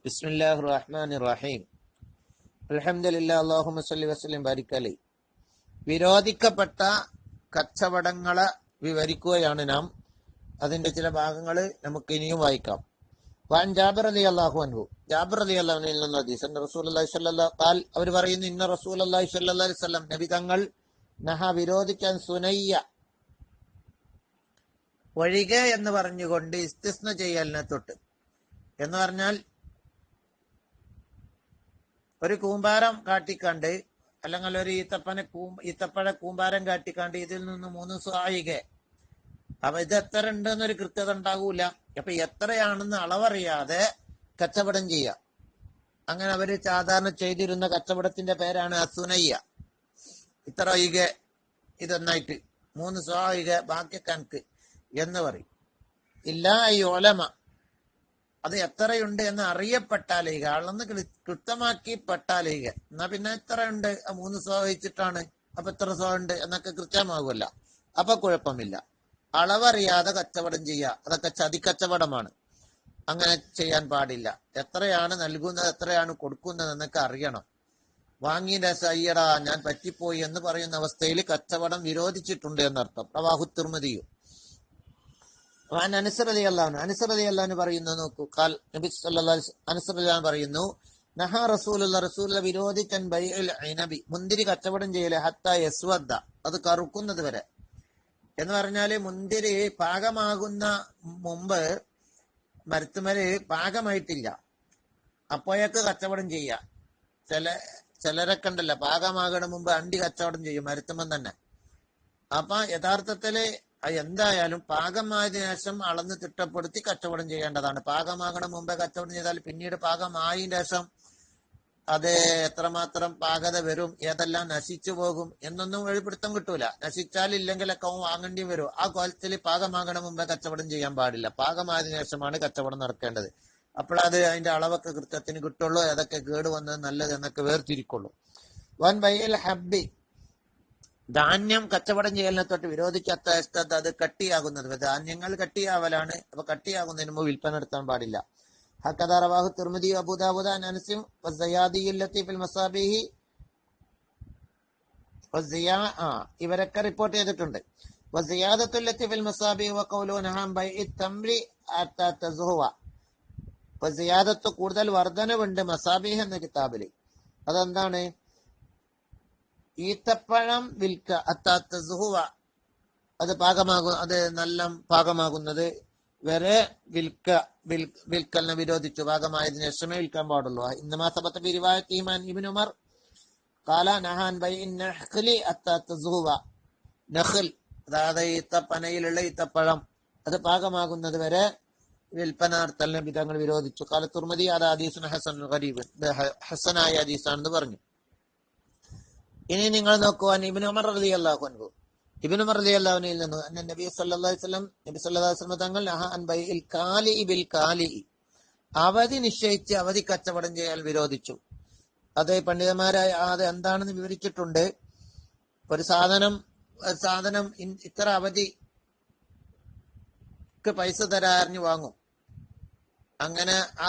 ബിസ്മില്ലാഹിർ റഹ്മാനിർ റഹീം. അൽഹംദുലില്ലാഹി അല്ലാഹുമ്മ സ്വല്ലി വസല്ലിം ബാരിക് അലൈഹി. വിരോധിക്കപ്പെട്ട കച്ചവടങ്ങളെ വിവരിക്കുകയാണ് നാം. അതിന്റെ ചില ഭാഗങ്ങൾ നമുക്ക് ഇനിയും വായിക്കാം. വാൻ ജാബിർ റളിയല്ലാഹു അൻഹു, ജാബിർ റളിയല്ലാഹു അൻഹു എന്ന ഹദീസ് റസൂലുള്ളാഹി സ്വല്ലല്ലാഹു ഖാൽ, അവർ പറയുന്നു, ഇന്ന റസൂലുള്ളാഹി സ്വല്ലല്ലാഹു അലൈഹി വസല്ലം, നബി തങ്ങൾ, നഹ വിരോധിക്കാൻ, സുനയ്യ ഒഴികെ എന്ന് പറഞ്ഞുകൊണ്ട് ഇസ്തിസ്ന ചെയ്യലിനെ തൊട്ട്. എന്ന് പറഞ്ഞാൽ ഒരു കൂമ്പാരം കാട്ടിക്കണ്ട്, അല്ലെങ്കിൽ ഒരു ഈത്തപ്പഴ കൂമ്പാരം കാട്ടിക്കണ്ട് ഇതിൽ നിന്ന് 3 സ്വായിക, അപ്പൊ ഇത് എത്ര ഉണ്ട് എന്നൊരു കൃത്യത ഉണ്ടാകൂല. അപ്പൊ എത്രയാണെന്ന് അളവറിയാതെ കച്ചവടം ചെയ്യുക. അങ്ങനെ അവര് സാധാരണ ചെയ്തിരുന്ന കച്ചവടത്തിന്റെ പേരാണ് അസുനയ്യ. ഇത്ര ഒഴിക ഇതൊന്നായിട്ട് 3 സ്വായിക ബാക്കി കണക്ക് എന്ന് പറയും. ഇല്ലാ ഈ ഒലമ, അത് എത്രയുണ്ട് എന്ന് അറിയപ്പെട്ടാലേക, അളന്ന് കൃത്യമാക്കി പെട്ടാലേക. എന്നാ പിന്നെ എത്ര ഉണ്ട്, 3 സ്വാ വെച്ചിട്ടാണ്, അപ്പൊ എത്ര സ്വാ ഉണ്ട് എന്നൊക്കെ കൃത്യമാകുമല്ല. അപ്പൊ കുഴപ്പമില്ല. അളവറിയാതെ കച്ചവടം ചെയ്യുക, അതൊക്കെ ചതിക്കച്ചവടമാണ്. അങ്ങനെ ചെയ്യാൻ പാടില്ല. എത്രയാണ് നൽകുന്നത്, എത്രയാണ് കൊടുക്കുന്നത് എന്നൊക്കെ അറിയണം. വാങ്ങിയ അയ്യടാ ഞാൻ പറ്റിപ്പോയി എന്ന് പറയുന്ന അവസ്ഥയിൽ കച്ചവടം വിരോധിച്ചിട്ടുണ്ട് എന്നർത്ഥം. റവാഹു തിർമിദിയും. അനസ് റളിയല്ലാഹു അൻഹു പറയുന്നു, നോക്കൂ, ഖാൽ, നബി സല്ലല്ലാഹു അലൈഹി വസല്ലം, അനസ് റളിയല്ലാഹു പറയുന്നു, നഹാ റസൂലുള്ള വിരോധിക്കാൻ ബൈഉൽ ഇനബി, മുന്തിരി കച്ചവടം ചെയ്യല്, ഹത്താ യസ്വദ്ദ, അത് കറുക്കുന്നത് വരെ. എന്ന് പറഞ്ഞാല് മുന്തിരി പാകമാകുന്ന മുമ്പ് മരത്തുമല് പാകമായിട്ടില്ല, അപ്പോഴേക്ക് കച്ചവടം ചെയ്യുക. ചിലരൊക്കെ ഉണ്ടല്ലോ, പാകമാകണ മുമ്പ് അണ്ടി കച്ചവടം ചെയ്യും മരത്തുമ്പം തന്നെ. അപ്പൊ യഥാർത്ഥത്തില് എന്തായാലും പാകമായതിനു ശേഷം അളന്ന് തിട്ടപ്പെടുത്തി കച്ചവടം ചെയ്യേണ്ടതാണ്. പാകമാകണ മുമ്പേ കച്ചവടം ചെയ്താൽ പിന്നീട് പാകമായതിനു ശേഷം അത് എത്രമാത്രം പാകത വരും, ഏതെല്ലാം നശിച്ചു പോകും എന്നൊന്നും വെളിപ്പെടുത്തം കിട്ടൂല. നശിച്ചാൽ ഇല്ലെങ്കിലൊക്കെ വാങ്ങേണ്ടി വരും. ആ കോലത്തിൽ പാകമാകണ മുമ്പേ കച്ചവടം ചെയ്യാൻ പാടില്ല. പാകമായതിനു ശേഷമാണ് കച്ചവടം നടക്കേണ്ടത്. അപ്പോഴത് അതിന്റെ അളവൊക്കെ കൃത്യത്തിന് കിട്ടുള്ളൂ, ഏതൊക്കെ കേട് വന്നത് നല്ലത് എന്നൊക്കെ വേർതിരിക്കുള്ളൂ. വൻ ബൈഅൽ ഹബ്ബി, ധാന്യം കച്ചവടം ചെയ്യലിനെ തൊട്ട് വിരോധിക്കാത്ത ഇഷ്ടത, അത് കട്ടിയാകുന്നത്. ധാന്യങ്ങൾ കട്ടിയാവലാണ്. അപ്പൊ കട്ടിയാകുന്നതിന് മുമ്പ് വിൽപ്പന നടത്താൻ പാടില്ല. ഹക്കദാ റവാഹു തിർമിദി അബൂ ദാവൂദ് അൻ അനസ് വസ്സയാദിയ്യി ലത്തി ഫിൽ മസാബിഹി ഇവരൊക്കെ റിപ്പോർട്ട് ചെയ്തിട്ടുണ്ട്. വസ്സയാദത്തു ലത്തി ഫിൽ മസാബിഹി വഖൗലുഹു നഹാം ബൈഇ തംരി ഹത്താ തസ്ഹുവ. വസ്സയാദത്തു, കൂടുതൽ വർധനവുണ്ട്, മസാബിഹ് എന്ന കിതാബിൽ. അതെന്താണ്? ഈത്തപ്പഴം വിൽക്ക, അത്താത്തസുഹുവ, അത് നല്ല പാകമാകുന്നത് വരെ വിൽക്കലിനെ വിരോധിച്ചു. പാകമായതിനു ശേഷമേ വിൽക്കാൻ പാടുള്ളൂ. ഇന്നമാ സബത ബി റിവായത്തി ഇബ്നു ഉമർ ഖാല നഹാൻ ബൈഇൻ നഖ്ലി അത്താത്തസുഹുവ. നഖൽ, അതായത് ഈത്തപ്പനയിലുള്ള ഈത്തപ്പഴം, അത് പാകമാകുന്നത് വരെ വിൽപ്പന നടത്തലിനെ വിധങ്ങൾ വിരോധിച്ചു. ഖാല തുർമിദി അദാ ഹദീസുൻ ഹസനുൻ ഗരീബ്, ഹസനായ ഹദീസാണെന്ന് പറഞ്ഞു. ഇനി നിങ്ങൾ നോക്കുക, ഇബ്നു ഉമർ റളിയല്ലാഹു അൻഹു, ഇബ്നു ഉമർ റളിയല്ലാഹു അൻഹുവിൽ നിന്ന് നബി സല്ലല്ലാഹു അലൈഹി വസല്ലം തങ്ങൾ അൻ ബൈഇൽ കാലി ബിൽ കാലി, അവധി നിശ്ചയിച്ച് അവധി കച്ചവടം ചെയ്യാൻ വിരോധിച്ചു. അത് പണ്ഡിതന്മാരായ അത് എന്താണെന്ന് വിവരിച്ചിട്ടുണ്ട്. ഒരു സാധനം ഇത്ര അവധിക്ക് പൈസ തരാറിഞ്ഞ് വാങ്ങും. അങ്ങനെ ആ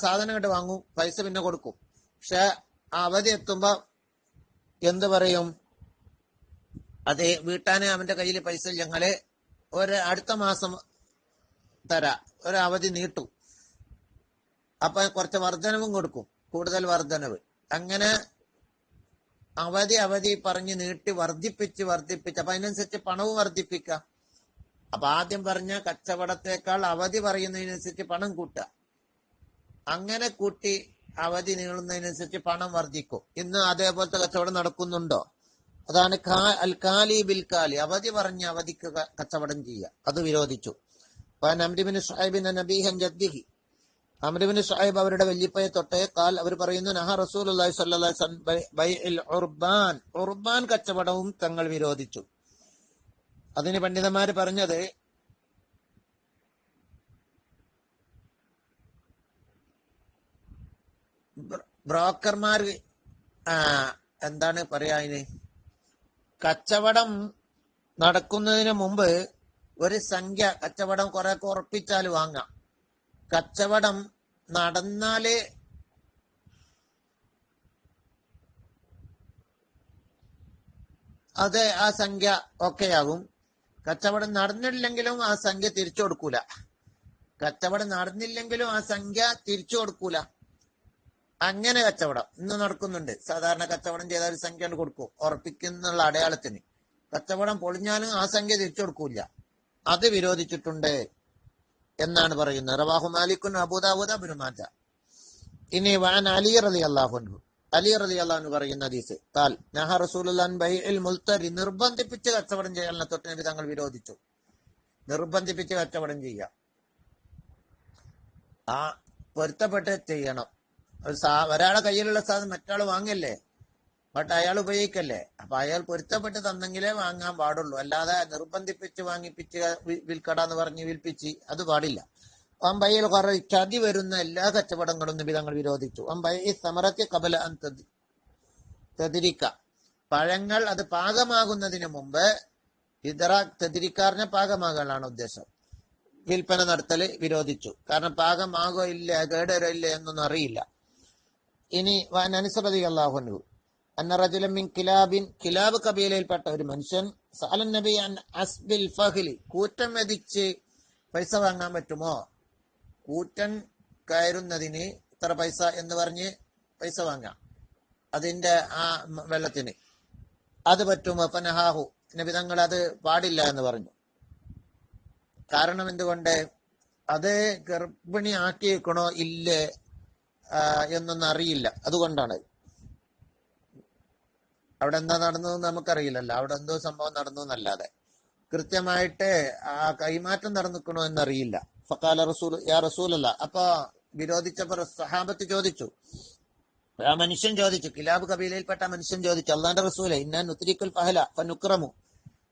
സാധനം കണ്ട് വാങ്ങും, പൈസ പിന്നെ കൊടുക്കും. പക്ഷെ ആ അവധി എത്തുമ്പോ എന്ത് പറയും? അത് വീട്ടാന് അവന്റെ കയ്യിൽ പൈസ ഞങ്ങള് അടുത്ത മാസം തരാ, ഒരു അവധി നീട്ടും. അപ്പൊ കുറച്ച് വർധനവും കൊടുക്കും, കൂടുതൽ വർധനവ്. അങ്ങനെ അവധി പറഞ്ഞ് നീട്ടി വർദ്ധിപ്പിച്ച് അപ്പൊ അതിനനുസരിച്ച് പണവും വർദ്ധിപ്പിക്കുക. അപ്പൊ ആദ്യം പറഞ്ഞ കച്ചവടത്തെക്കാൾ അവധി പറയുന്നതിനനുസരിച്ച് പണം കൂട്ടുക. അങ്ങനെ കൂട്ടി അവധി നീളുന്നതിനനുസരിച്ച് പണം വർദ്ധിക്കും. ഇന്ന് അതേപോലത്തെ കച്ചവടം നടക്കുന്നുണ്ടോ? അതാണ് അൽ കാലി ബിൽ കാലി, അവധി പറഞ്ഞ അവധിക്ക് കച്ചവടം ചെയ്യുക. അത് വിരോധിച്ചു. അംർ ഷുഐബ് അവരുടെ വല്യപ്പയെ തൊട്ട് ഖാൽ, അവർ പറയുന്നു, നഹ റസൂലുള്ളാഹി സ്വല്ലല്ലാഹു അലൈഹി വസല്ലം ബൈഇൽ ഉർബാൻ കച്ചവടവും തങ്ങൾ വിരോധിച്ചു. അതിന് പണ്ഡിതന്മാര് പറഞ്ഞത്, ബ്രോക്കർമാർ എന്താണ് പറയാ, അതിന് കച്ചവടം നടക്കുന്നതിന് മുമ്പ് ഒരു സംഖ്യ, കച്ചവടം കുറെ ഉറപ്പിച്ചാൽ വാങ്ങാം. കച്ചവടം നടന്നാല് അത് ആ സംഖ്യ ഓക്കെയാകും. കച്ചവടം നടന്നില്ലെങ്കിലും ആ സംഖ്യ തിരിച്ചു കൊടുക്കൂല. കച്ചവടം നടന്നില്ലെങ്കിലും ആ സംഖ്യ തിരിച്ചു കൊടുക്കൂല. അങ്ങനെ കച്ചവടം ഇന്ന് നടക്കുന്നുണ്ട്. സാധാരണ കച്ചവടം ചെയ്ത ഒരു സംഖ്യ കൊടുക്കും ഉറപ്പിക്കുന്നുള്ള അടയാളത്തിന്. കച്ചവടം പൊളിഞ്ഞാലും ആ സംഖ്യ തിരിച്ചു കൊടുക്കൂല. അത് വിരോധിച്ചിട്ടുണ്ട് എന്നാണ് പറയുന്നത്. റവാഹു മാലിക്കുൻ അബൂദാവൂദ് ഇബ്നു മാജ. ഇനി വഅൻ അലി റളിയല്ലാഹു അൻഹു, അലി റളിയല്ലാഹു അൻഹു പറയുന്ന ഹദീസ്, ഖാൽ നഹ റസൂലുള്ളാഹി ബൈഇൽ മുൽതരി, നിർബന്ധിപ്പിച്ച് കച്ചവടം ചെയ്യാൻ തൊട്ട് നബി തങ്ങൾ വിരോധിച്ചു. നിർബന്ധിപ്പിച്ച് കച്ചവടം ചെയ്യാം, ആ പൊരുത്തപ്പെട്ട് ചെയ്യണം. ഒരാളെ കയ്യിലുള്ള സാധനം മറ്റാൾ വാങ്ങല്ലേ, ബട്ട് അയാൾ ഉപയോഗിക്കല്ലേ. അപ്പൊ അയാൾ പൊരുത്തപ്പെട്ട് തന്നെങ്കിലേ വാങ്ങാൻ പാടുള്ളൂ. അല്ലാതെ നിർബന്ധിപ്പിച്ച് വാങ്ങിപ്പിച്ച് വിൽക്കടാന്ന് പറഞ്ഞ് വിൽപ്പിച്ച് അത് പാടില്ല. വമ്പയിൽ കുറെ ചതി വരുന്ന എല്ലാ കച്ചവടങ്ങളും നബി തങ്ങൾ വിരോധിച്ചു. വമ്പയി സമറത്തെ കബല തെതിരിക്ക, പഴങ്ങൾ അത് പാകമാകുന്നതിന് മുമ്പ്, തെതിരിക്കാറിന് പാകമാകാനാണ് ഉദ്ദേശം, വിൽപ്പന നടത്തല് വിരോധിച്ചു. കാരണം പാകമാകോ ഇല്ല കേടരോ ഇല്ല എന്നൊന്നും അറിയില്ല. ഇനി അനസ് റളിയല്ലാഹു അൻഹു അന്ന റജുലൻ മിൻ കിലാബിൻ, കിലാബ് കബീലയിൽപ്പെട്ട ഒരു മനുഷ്യൻ, സഅലൻ നബി അൻ അസ്ബിൽ ഫഹ്ലി, കൂറ്റൻ മെതിച്ച് പൈസ വാങ്ങാൻ പറ്റുമോ? കൂറ്റൻ കയറുന്നതിന് ഇത്ര പൈസ എന്ന് പറഞ്ഞ് പൈസ വാങ്ങാം, അതിന്റെ ആ വെള്ളത്തിന് അത് പറ്റുമോ? ഫനഹാഹു, നബി തങ്ങൾ അത് പാടില്ല എന്ന് പറഞ്ഞു. കാരണം എന്തുകൊണ്ട്? അത് ഗർഭിണി ആക്കി വെക്കണോ ഇല്ലേ എന്നൊന്നും അറിയില്ല. അതുകൊണ്ടാണ്. അവിടെ എന്താ നടന്നതെന്ന് നമുക്കറിയില്ലല്ലോ. അവിടെ എന്തോ സംഭവം നടന്നു എന്നല്ലാതെ കൃത്യമായിട്ട് ആ കൈമാറ്റം നടന്നിക്കണോ എന്നറിയില്ല. ഫഖാല റസൂൽ യാ റസൂലല്ലാ, അപ്പൊ വിരോധിച്ചപ്പോ സഹാബത്ത് ചോദിച്ചു, ആ മനുഷ്യൻ ചോദിച്ചു, കിലാബ് കബീലയിൽപ്പെട്ട മനുഷ്യൻ ചോദിച്ചു, അള്ളാന്റെ റസൂലെ, ഇന്നാൻ നുത്രിക്കുൽ ഫഹല ഫനുക്രമു,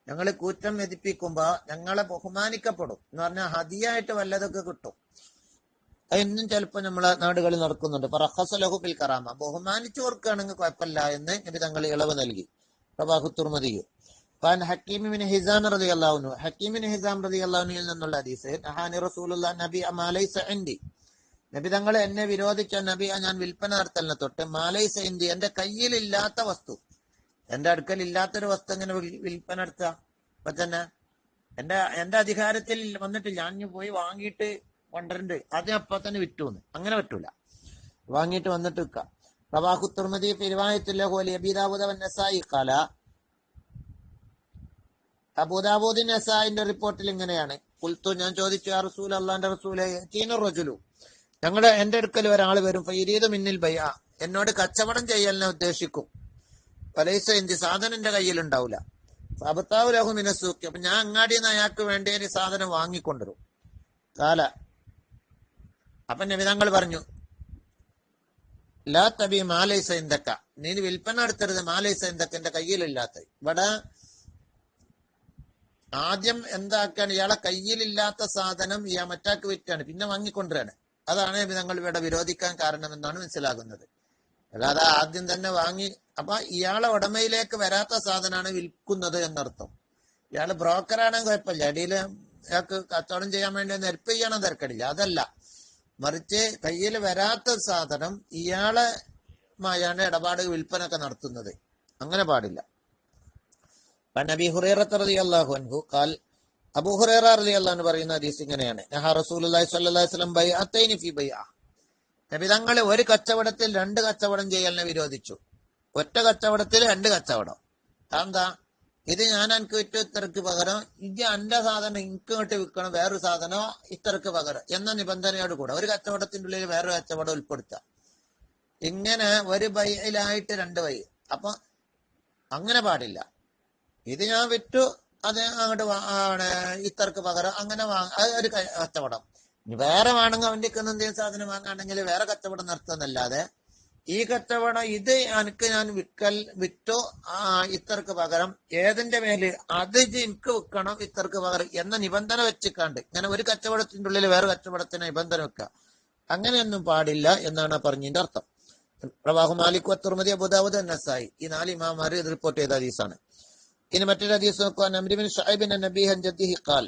ഞങ്ങൾ കൂറ്റം മെതിപ്പിക്കുമ്പോ ഞങ്ങളെ ബഹുമാനിക്കപ്പെടും എന്ന് പറഞ്ഞാൽ ഹദിയായിട്ട് വല്ലതൊക്കെ കിട്ടും. എന്നും ചിലപ്പോ നമ്മളെ നാടുകളിൽ നടക്കുന്നുണ്ട്. ഫറഖസലഹു ബിൽ കറാമ, ബഹുമാനിച്ചു കൊടുക്കുകയാണെങ്കിൽ കുഴപ്പമില്ല എന്ന് നബി തങ്ങൾ ഇളവ് നൽകി. റവാഹു തുർമുദി. ഫാൻ ഹക്കീം ബിൻ ഹിസാം റളിയല്ലാഹു അൻഹു, ഹക്കീം ബിൻ ഹിസാം റളിയല്ലാഹു അൻഹുവിൽ നിന്നുള്ള ഹദീസ്, നഹാനി റസൂലുള്ളാഹി നബി അമാലൈസ ഇൻദി, നബി തങ്ങൾ എന്നെ വിരോധിച്ച നബി ഞാൻ വിൽപ്പന നടത്തലിനെ തൊട്ട്, മാലൈസ ഇൻദി, എന്റെ കയ്യിലില്ലാത്ത വസ്തു, എന്റെ അടുക്കൽ ഇല്ലാത്തൊരു വസ്തു എങ്ങനെ വിൽപ്പന നടത്തുക? അപ്പൊ തന്നെ എന്റെ അധികാരത്തിൽ വന്നിട്ടില്ല, ഞാൻ പോയി വാങ്ങിയിട്ട് കൊണ്ടുവരണ്ട്, അത് അപ്പൊ തന്നെ വിറ്റുന്ന്, അങ്ങനെ പറ്റൂല. വാങ്ങിയിട്ട് വന്നിട്ട് വിൽക്കാം. റവാഹു തുർമുദി ഫി റിവായത്തുല്ലഹു അലി അബീ ദാവൂദ് വന്നസായി ഖാല, അബൂദാവൂദ് നസായിന്റെ റിപ്പോർട്ടിൽ ഇങ്ങനെയാണ്, ഖുൽതു, ഞാൻ ചോദിച്ചു, യാ റസൂൽ, അല്ലാഹുവിന്റെ റസൂലേ, യതീന റജുലു, എന്റെ അടുക്കൽ ഒരാൾ വരും, ഫയരീദു മിന്നിൽ ബൈഅ, എന്നോട് കച്ചവടം ചെയ്യാൻ ഉദ്ദേശിക്കും, ഫലൈസ ഇൻദി, സാധനം എന്റെ കയ്യിൽ ഉണ്ടാവില്ല, ഫഅബ്താഉ ലഹു മിന സൂഖി, അപ്പൊ ഞാൻ അങ്ങാടിയിൽ നിന്ന് അയാൾക്ക് വേണ്ടി ഒരു സാധനം വാങ്ങിക്കൊണ്ടുവരും. കാല, അപ്പൊ നബി തങ്ങൾ പറഞ്ഞു, ലാ തബി മാലൈസ ഇൻദക, നീ വിൽപ്പന നടത്തരുത്, മാലൈസ ഇൻദക, എന്റെ കയ്യിലില്ലാത്ത. ഇവിടെ ആദ്യം എന്താക്കാണ്, ഇയാളെ കയ്യിലില്ലാത്ത സാധനം ഇയാൾ മറ്റാക്ക് വിറ്റാണ്, പിന്നെ വാങ്ങിക്കൊണ്ടുവരാണ്. അതാണ് നബി തങ്ങൾ ഇവിടെ വിരോധിക്കാൻ കാരണം എന്നാണ് മനസ്സിലാകുന്നത്. അല്ലാതെ ആദ്യം തന്നെ വാങ്ങി, അപ്പൊ ഇയാളെ ഉടമയിലേക്ക് വരാത്ത സാധനമാണ് വിൽക്കുന്നത് എന്നർത്ഥം. ഇയാള് ബ്രോക്കറാണെങ്കിൽ കുഴപ്പമില്ല, അടിയിൽ ഇയാൾക്ക് കച്ചവടം ചെയ്യാൻ വേണ്ടി ഒന്ന് ഹെൽപ്പ് ചെയ്യണം, തിരക്കടില്ല. അതല്ല, മറിച്ച് കയ്യിൽ വരാത്ത സാധനം ഇയാളെയാണ് ഇടപാട് വിൽപ്പനൊക്കെ നടത്തുന്നത്, അങ്ങനെ പാടില്ല. നബി ഹുറൈറ റളിയല്ലാഹു അൻഹു ഖാൽ, അബൂ ഹുറൈറ റളിയല്ലാഹു അൻഹു പറയുന്ന ഹദീസ് ഇങ്ങനെയാണ്, നഹ റസൂലുള്ളാഹി സ്വല്ലല്ലാഹു അലൈഹി വസല്ലം ബൈഅത്തൈനി ഫീ ബൈഅ, നബി തങ്ങൾ ഒരു കച്ചവടത്തിൽ രണ്ട് കച്ചവടം ചെയ്യലിനെ വിരോധിച്ചു. ഒറ്റ കച്ചവടത്തിൽ രണ്ട് കച്ചവടം. എന്താ ഇത്? ഞാൻ എനിക്ക് വിറ്റ ഇത്രക്ക് പകരം ഇത് എന്റെ സാധനം എനിക്ക് ഇങ്ങോട്ട് വിൽക്കണം, വേറൊരു സാധനം ഇത്രക്ക് പകരം എന്ന നിബന്ധനയോട് കൂടെ ഒരു കച്ചവടത്തിന്റെ ഉള്ളിൽ വേറൊരു കച്ചവടം ഉൾപ്പെടുത്തുക. ഇങ്ങനെ ഒരു ബൈയിലായിട്ട് രണ്ട് ബൈ. അപ്പൊ അങ്ങനെ പാടില്ല. ഇത് ഞാൻ വിറ്റു, അത് അങ്ങോട്ട് ഇത്രക്ക് പകരം അങ്ങനെ ഒരു കച്ചവടം. വേറെ വേണമെങ്കിൽ അവന്റെ എന്തെങ്കിലും സാധനം വാങ്ങാണെങ്കിൽ വേറെ കച്ചവടം നടത്തുന്നല്ലാതെ ഈ കച്ചവടം ഇത് എനിക്ക് ഞാൻ വിറ്റോ ഇത്രക്ക് പകരം ഏതിന്റെ മേല് അത് എനിക്ക് വിൽക്കണം ഇത്രക്ക് പകരം എന്ന നിബന്ധന വെച്ചിക്കാണ്ട് ഇങ്ങനെ ഒരു കച്ചവടത്തിന്റെ ഉള്ളിൽ വേറെ കച്ചവടത്തിന് നിബന്ധന വെക്കുക, അങ്ങനെയൊന്നും പാടില്ല എന്നാണ് പറഞ്ഞതിന്റെ അർത്ഥം. റവാഹു മാലിക് വത്തുർമദി അബൂദാവൂദ് നസായി, ഈ നാല് ഇമാമാർ ഇത് റിപ്പോർട്ട് ചെയ്ത ഹദീസാണ്. ഇനി മറ്റൊരു ഹദീസ് നോക്കുക, അംർ ബിൻ ശുഐബ് അൻ നബീഹി അൻ ജദ്ദിഹി ഖാൽ,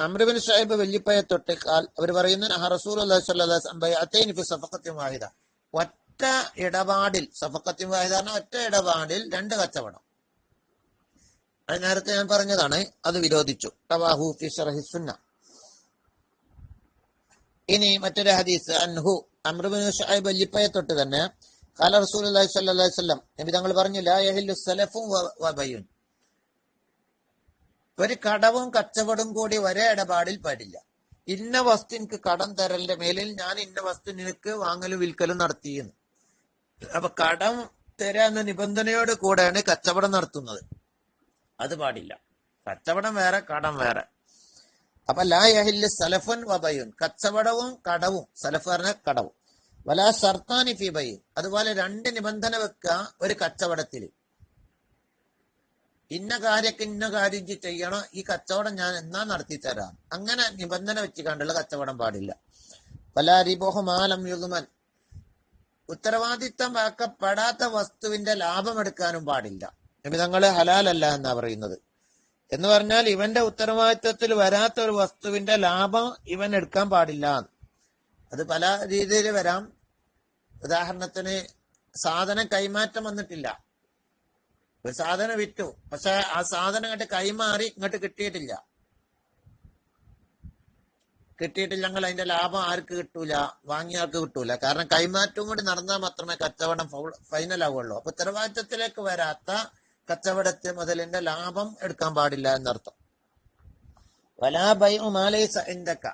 അംർ ഇബ്നു ശുഐബ് വല്ലിപ്പയെ തൊട്ട് അവർ പറയുന്നു നഹ റസൂലുള്ളാഹി സ്വല്ലല്ലാഹു അലൈഹി വസല്ലം ബൈഅത്തൈനി ഫി സഫഖത്തിൻ വാഹിദ, ഒറ്റ ഇടപാടിൽ, സഫഖത്തിൻ വാഹിദ പറഞ്ഞാൽ ഒറ്റ ഇടപാടിൽ രണ്ട് കച്ചവടം. അത് നേരത്തെ ഞാൻ പറഞ്ഞതാണ്, അത് വിരോധിച്ചു. റവാഹു ഫി ശർഹി സുന്ന. ഇനി മറ്റൊരു ഹദീസ്, അൻഹു അംർ ഇബ്നു ശുഐബ് വല്ലിപ്പയെ തൊട്ട് തന്നെ ഖാല റസൂലുള്ളാഹി സ്വല്ലല്ലാഹു അലൈഹി വസല്ലം, നബി തങ്ങൾ പറഞ്ഞു ലാ യഹില്ലു സലഫും വബയ്യുൻ, ഒരു കടവും കച്ചവടവും കൂടി ഒരേ ഇടപാടിൽ പാടില്ല. ഇന്ന വസ്തു എനിക്ക് കടം തരലിന്റെ മേലിൽ ഞാൻ ഇന്ന വസ്തു നിനക്ക് വാങ്ങലും വിൽക്കലും നടത്തിയെന്ന്. അപ്പൊ കടം തരാന്ന നിബന്ധനയോട് കൂടെയാണ് കച്ചവടം നടത്തുന്നത്, അത് പാടില്ല. കച്ചവടം വേറെ, കടം വേറെ. അപ്പൊ ലാ യഹില്ലു സലഫുൻ വബയ്യുൻ, കച്ചവടവും കടവും, സലഫ് പറഞ്ഞ കടവും. വലാ ഷർത്താനി ഫീ ബയ്യിൻ, അതുപോലെ രണ്ട് നിബന്ധന വെക്കുക ഒരു കച്ചവടത്തിൽ. ഇന്ന കാര്യക്ക് ഇന്ന കാര്യം ചെയ്യണം, ഈ കച്ചവടം ഞാൻ എന്നാ നടത്തി തരാം, അങ്ങനെ നിബന്ധന വെച്ച് കണ്ടുള്ള കച്ചവടം പാടില്ല. വലാ റിബഹു മാലം യുദ്മൻ, ഉത്തരവാദിത്തം ആക്കപ്പെടാത്ത വസ്തുവിന്റെ ലാഭം എടുക്കാനും പാടില്ല. നിബിധങ്ങള് ഹലാലല്ല എന്നാ പറയുന്നത്. എന്ന് പറഞ്ഞാൽ ഇവന്റെ ഉത്തരവാദിത്തത്തിൽ വരാത്ത ഒരു വസ്തുവിന്റെ ലാഭം ഇവൻ എടുക്കാൻ പാടില്ല. അത് പല രീതിയിൽ വരാം. ഉദാഹരണത്തിന് സാധനം കൈമാറ്റം വന്നിട്ടില്ല, ഒരു സാധനം വിറ്റു, പക്ഷെ ആ സാധനം ഇങ്ങോട്ട് കൈമാറി ഇങ്ങോട്ട് കിട്ടിയിട്ടില്ലെങ്കിൽ അതിന്റെ ലാഭം ആർക്ക് കിട്ടൂല? വാങ്ങിയ ആൾക്ക് കിട്ടൂല. കാരണം കൈമാറ്റവും കൂടി നടന്നാൽ മാത്രമേ കച്ചവടം ഫൈനൽ ആവുള്ളൂ. അപ്പൊ ഉത്തരവാദിത്തത്തിലേക്ക് വരാത്ത കച്ചവടത്തെ മുതലിന്റെ ലാഭം എടുക്കാൻ പാടില്ല എന്നർത്ഥം. വലാ ബൈഉ മാ ലൈസ ഇൻദക,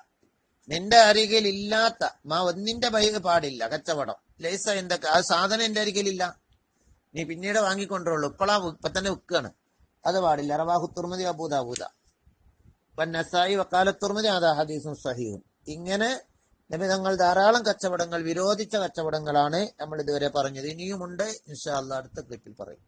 നിന്റെ അരികിൽ ഇല്ലാത്ത ഒന്നിന്റെ ബൈ പാടില്ല കച്ചവടം. ലൈസ ഇൻദക, ആ സാധനം എന്റെ അരികിലില്ല, നീ പിന്നീട് വാങ്ങിക്കൊണ്ടുള്ളൂ, ഇപ്പൊ തന്നെ വിൽക്കുകയാണ്, അത് പാടില്ല. റവാഹു തുർമുദി അബൂ ദാവൂദ വന്നസായി വഖാല തുർമുദി ഹദാ ഹദീസുൻ സ്വഹീഹുൻ. ഇങ്ങനെ നബി തങ്ങൾ ധാരാളം കച്ചവടങ്ങൾ, വിരോധിച്ച കച്ചവടങ്ങളാണ് നമ്മൾ ഇതുവരെ പറഞ്ഞത്. ഇനിയുമുണ്ട്, ഇൻഷാ അല്ലാഹ് അടുത്ത ക്ലിപ്പിൽ പറയും.